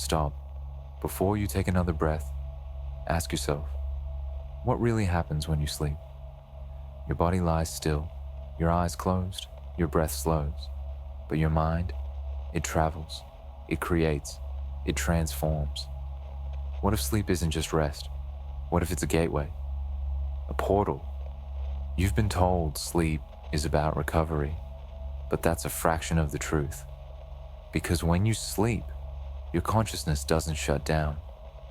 stop. Before you take another breath, ask yourself, what really happens when you sleep? Your body lies still, your eyes closed, your breath slows. But your mind, it travels, it creates, it transforms. What if sleep isn't just rest? What if it's a gateway? A portal? You've been told sleep is about recovery, but that's a fraction of the truth. Because when you sleep, your consciousness doesn't shut down,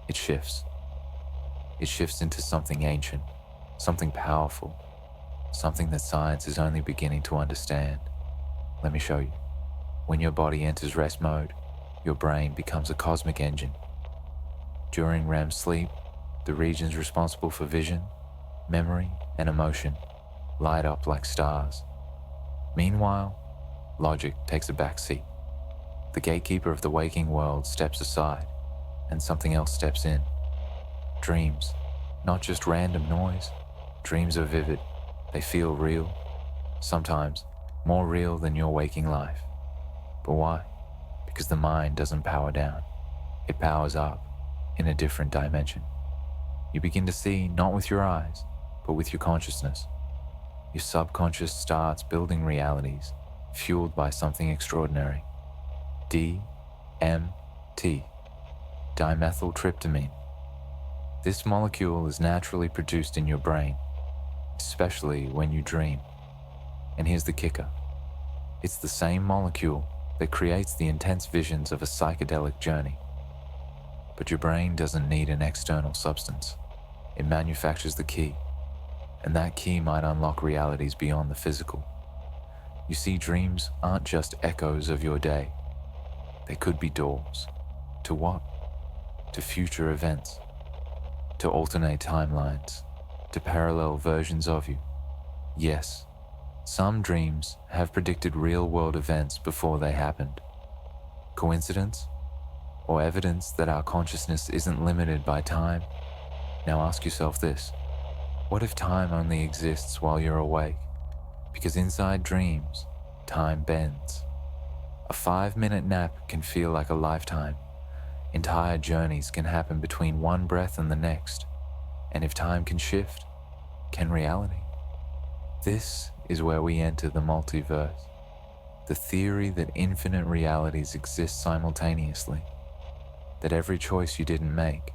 it shifts. It shifts into something ancient, something powerful, something that science is only beginning to understand. Let me show you. When your body enters rest mode, your brain becomes a cosmic engine. During REM sleep, the regions responsible for vision, memory, and emotion light up like stars. Meanwhile, logic takes a back seat. The gatekeeper of the waking world steps aside, and something else steps in. Dreams, not just random noise. Dreams are vivid. They feel real, sometimes more real than your waking life. But why? Because the mind doesn't power down. It powers up in a different dimension. You begin to see not with your eyes, but with your consciousness. Your subconscious starts building realities fueled by something extraordinary. DMT, dimethyltryptamine. This molecule is naturally produced in your brain, especially when you dream. And here's the kicker. It's the same molecule that creates the intense visions of a psychedelic journey. But your brain doesn't need an external substance. It manufactures the key, and that key might unlock realities beyond the physical. You see, dreams aren't just echoes of your day. They could be doors. To what? To future events. To alternate timelines. To parallel versions of you. Yes, some dreams have predicted real-world events before they happened. Coincidence? Or evidence that our consciousness isn't limited by time? Now ask yourself this. What if time only exists while you're awake? Because inside dreams, time bends. A 5-minute nap can feel like a lifetime. Entire journeys can happen between one breath and the next. And if time can shift, can reality? This is where we enter the multiverse, the theory that infinite realities exist simultaneously, that every choice you didn't make,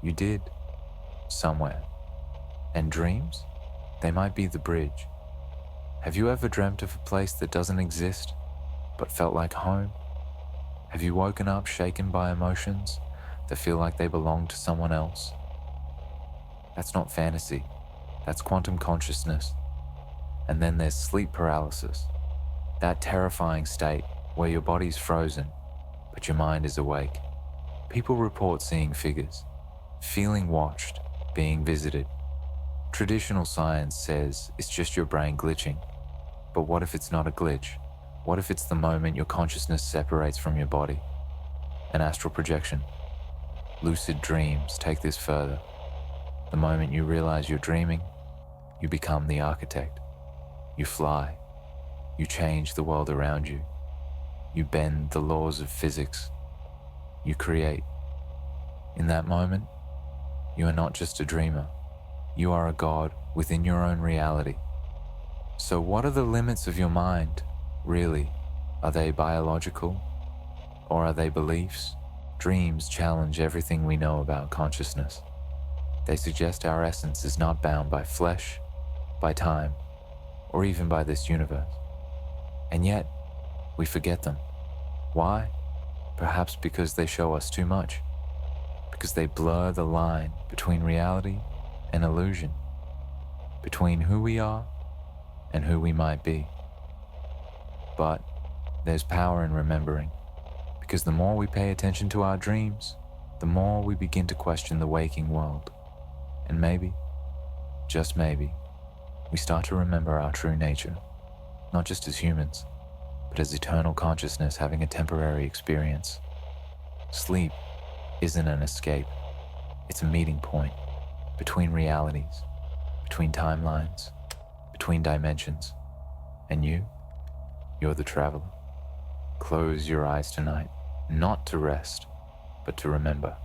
you did, somewhere. And dreams? They might be the bridge. Have you ever dreamt of a place that doesn't exist, but felt like home? Have you woken up shaken by emotions that feel like they belong to someone else? That's not fantasy, that's quantum consciousness. And then there's sleep paralysis, that terrifying state where your body's frozen, but your mind is awake. People report seeing figures, feeling watched, being visited. Traditional science says it's just your brain glitching. But what if it's not a glitch? What if it's the moment your consciousness separates from your body? An astral projection. Lucid dreams take this further. The moment you realize you're dreaming, you become the architect. You fly. You change the world around you. You bend the laws of physics. You create. In that moment, you are not just a dreamer. You are a god within your own reality. So what are the limits of your mind, really? Are they biological? Or are they beliefs? Dreams challenge everything we know about consciousness. They suggest our essence is not bound by flesh, by time, or even by this universe. And yet, we forget them. Why? Perhaps because they show us too much. Because they blur the line between reality and illusion, between who we are and who we might be. But there's power in remembering, because the more we pay attention to our dreams, the more we begin to question the waking world. And maybe, just maybe, we start to remember our true nature, not just as humans, but as eternal consciousness having a temporary experience. Sleep isn't an escape. It's a meeting point between realities, between timelines, between dimensions. And you're the traveler. Close your eyes tonight, not to rest, but to remember.